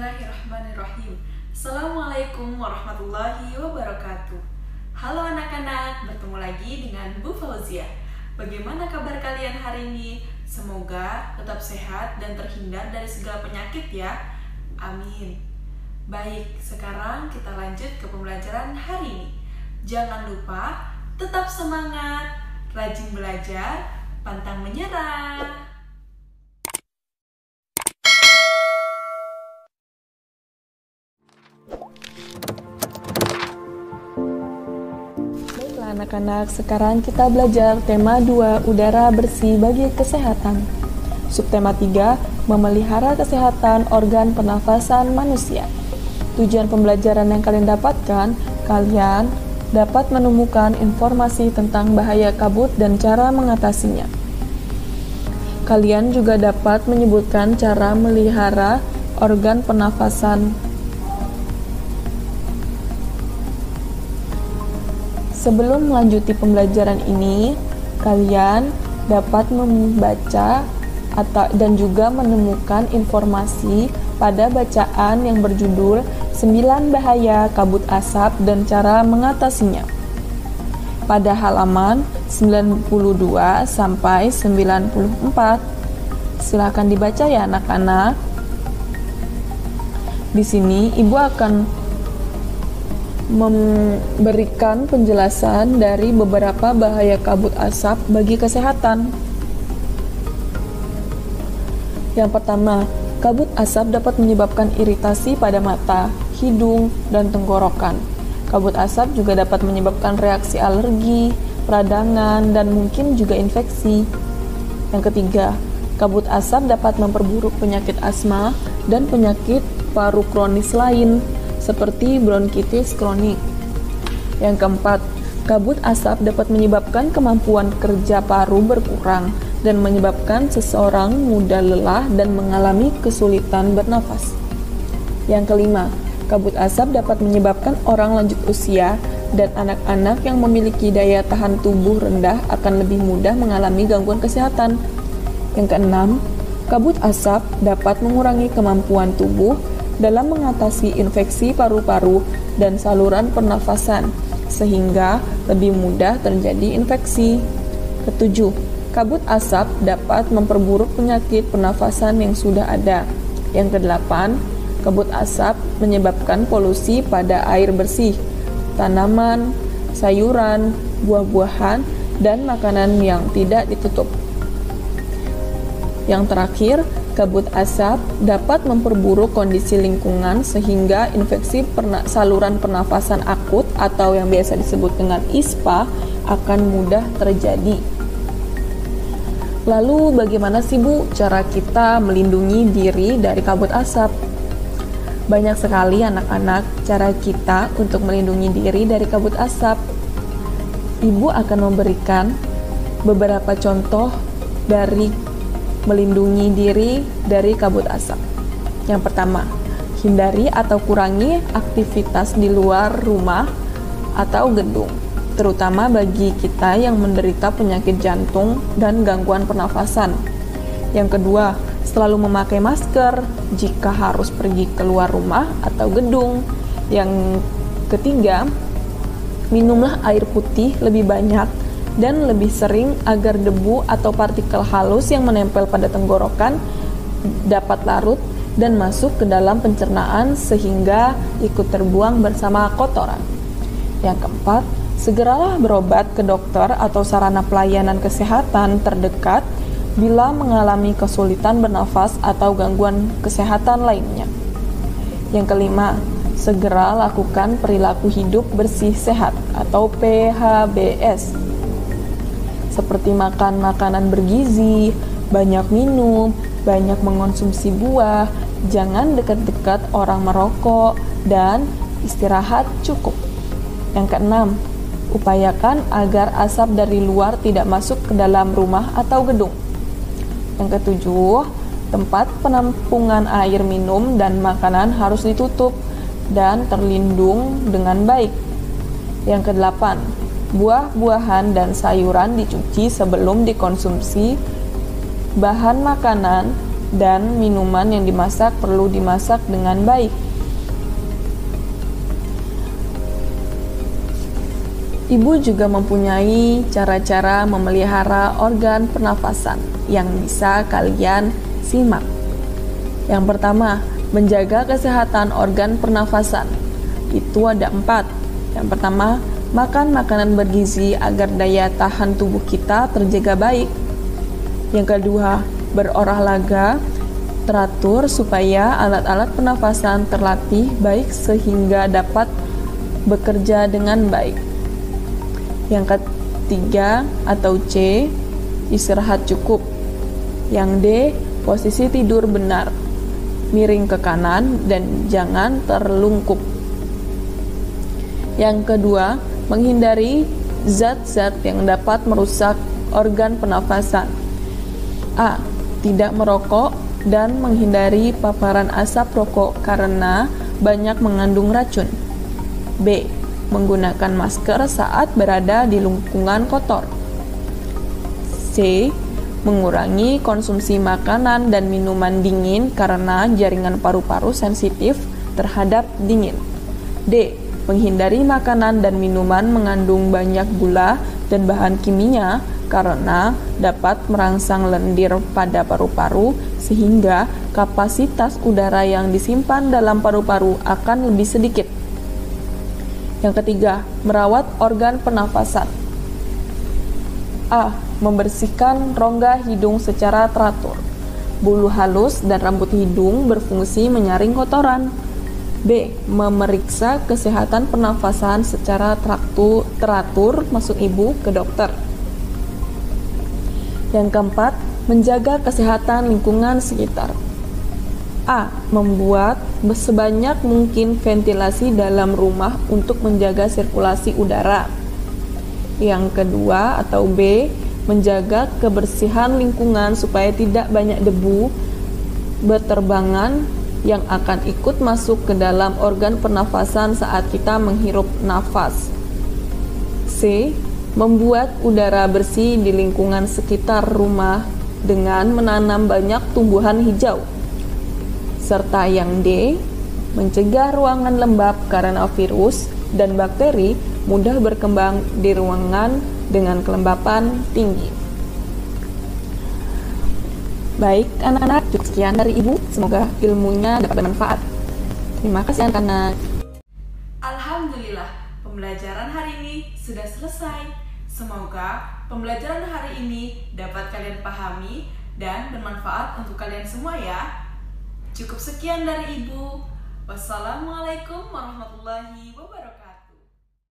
Bismillahirrahmanirrahim. Assalamualaikum warahmatullahi wabarakatuh. Halo anak-anak, bertemu lagi dengan Bu Fauzia. Bagaimana kabar kalian hari ini? Semoga tetap sehat dan terhindar dari segala penyakit ya. Amin. Baik, sekarang kita lanjut ke pembelajaran hari ini. Jangan lupa tetap semangat, rajin belajar, pantang menyerah. Anak-anak, sekarang kita belajar tema 2, udara bersih bagi kesehatan. Subtema 3, memelihara kesehatan organ pernafasan manusia. Tujuan pembelajaran yang kalian dapatkan, kalian dapat menemukan informasi tentang bahaya kabut dan cara mengatasinya. Kalian juga dapat menyebutkan cara melihara organ pernafasan. Sebelum melanjuti pembelajaran ini, kalian dapat membaca dan juga menemukan informasi pada bacaan yang berjudul 9 bahaya kabut asap dan cara mengatasinya pada halaman 92 sampai 94. Silakan dibaca ya anak-anak. Di sini Ibu akan memberikan penjelasan dari beberapa bahaya kabut asap bagi kesehatan. Yang pertama, kabut asap dapat menyebabkan iritasi pada mata, hidung, dan tenggorokan. Kabut asap juga dapat menyebabkan reaksi alergi, peradangan, dan mungkin juga infeksi. Yang ketiga, kabut asap dapat memperburuk penyakit asma dan penyakit paru kronis lain, seperti bronkitis kronik. Yang keempat, kabut asap dapat menyebabkan kemampuan kerja paru berkurang dan menyebabkan seseorang mudah lelah dan mengalami kesulitan bernafas. Yang kelima, kabut asap dapat menyebabkan orang lanjut usia dan anak-anak yang memiliki daya tahan tubuh rendah akan lebih mudah mengalami gangguan kesehatan. Yang keenam, kabut asap dapat mengurangi kemampuan tubuh dalam mengatasi infeksi paru-paru dan saluran pernafasan, sehingga lebih mudah terjadi infeksi. Ketujuh, kabut asap dapat memperburuk penyakit pernafasan yang sudah ada. Yang kedelapan, kabut asap menyebabkan polusi pada air bersih, tanaman, sayuran, buah-buahan, dan makanan yang tidak ditutup. Yang terakhir, kabut asap dapat memperburuk kondisi lingkungan sehingga infeksi saluran pernafasan akut atau yang biasa disebut dengan ISPA akan mudah terjadi. Lalu bagaimana sih Bu cara kita melindungi diri dari kabut asap? Banyak sekali anak-anak cara kita untuk melindungi diri dari kabut asap. Ibu akan memberikan beberapa contoh dari melindungi diri dari kabut asap. Yang pertama, hindari atau kurangi aktivitas di luar rumah atau gedung, terutama bagi kita yang menderita penyakit jantung dan gangguan pernafasan. Yang kedua, selalu memakai masker jika harus pergi keluar rumah atau gedung. Yang ketiga, minumlah air putih lebih banyak dan lebih sering agar debu atau partikel halus yang menempel pada tenggorokan dapat larut dan masuk ke dalam pencernaan sehingga ikut terbuang bersama kotoran. Yang keempat, segeralah berobat ke dokter atau sarana pelayanan kesehatan terdekat bila mengalami kesulitan bernafas atau gangguan kesehatan lainnya. Yang kelima, segera lakukan perilaku hidup bersih sehat atau PHBS, seperti makan makanan bergizi, banyak minum, banyak mengonsumsi buah, jangan dekat-dekat orang merokok, dan istirahat cukup. Yang keenam, upayakan agar asap dari luar tidak masuk ke dalam rumah atau gedung. Yang ketujuh, tempat penampungan air minum dan makanan harus ditutup dan terlindung dengan baik. Yang kedelapan, buah-buahan dan sayuran dicuci sebelum dikonsumsi. Bahan makanan dan minuman yang dimasak perlu dimasak dengan baik. Ibu juga mempunyai cara-cara memelihara organ pernafasan yang bisa kalian simak. Yang pertama, menjaga kesehatan organ pernafasan. Itu ada 4. Yang pertama, makan makanan bergizi agar daya tahan tubuh kita terjaga baik. Yang kedua, berolahraga teratur supaya alat-alat pernafasan terlatih baik sehingga dapat bekerja dengan baik. Yang ketiga atau C, istirahat cukup. Yang D, posisi tidur benar, miring ke kanan dan jangan terlungkup. Yang kedua, menghindari zat-zat yang dapat merusak organ pernafasan. A. Tidak merokok dan menghindari paparan asap rokok karena banyak mengandung racun. B. Menggunakan masker saat berada di lingkungan kotor. C. Mengurangi konsumsi makanan dan minuman dingin karena jaringan paru-paru sensitif terhadap dingin. D. Menghindari makanan dan minuman mengandung banyak gula dan bahan kimia karena dapat merangsang lendir pada paru-paru sehingga kapasitas udara yang disimpan dalam paru-paru akan lebih sedikit. Yang ketiga, merawat organ pernafasan. A. Membersihkan rongga hidung secara teratur. Bulu halus dan rambut hidung berfungsi menyaring kotoran. B. Memeriksa kesehatan pernafasan secara teratur, maksud ibu ke dokter. Yang keempat, menjaga kesehatan lingkungan sekitar. A. Membuat sebanyak mungkin ventilasi dalam rumah untuk menjaga sirkulasi udara. Yang kedua atau B. Menjaga kebersihan lingkungan supaya tidak banyak debu berterbangan yang akan ikut masuk ke dalam organ pernafasan saat kita menghirup nafas. C. Membuat udara bersih di lingkungan sekitar rumah dengan menanam banyak tumbuhan hijau. Serta yang D. Mencegah ruangan lembab karena virus dan bakteri mudah berkembang di ruangan dengan kelembapan tinggi. Baik anak-anak, cukup sekian dari Ibu. Semoga ilmunya dapat bermanfaat. Terima kasih anak-anak. Alhamdulillah, pembelajaran hari ini sudah selesai. Semoga pembelajaran hari ini dapat kalian pahami dan bermanfaat untuk kalian semua ya. Cukup sekian dari Ibu. Wassalamualaikum warahmatullahi wabarakatuh.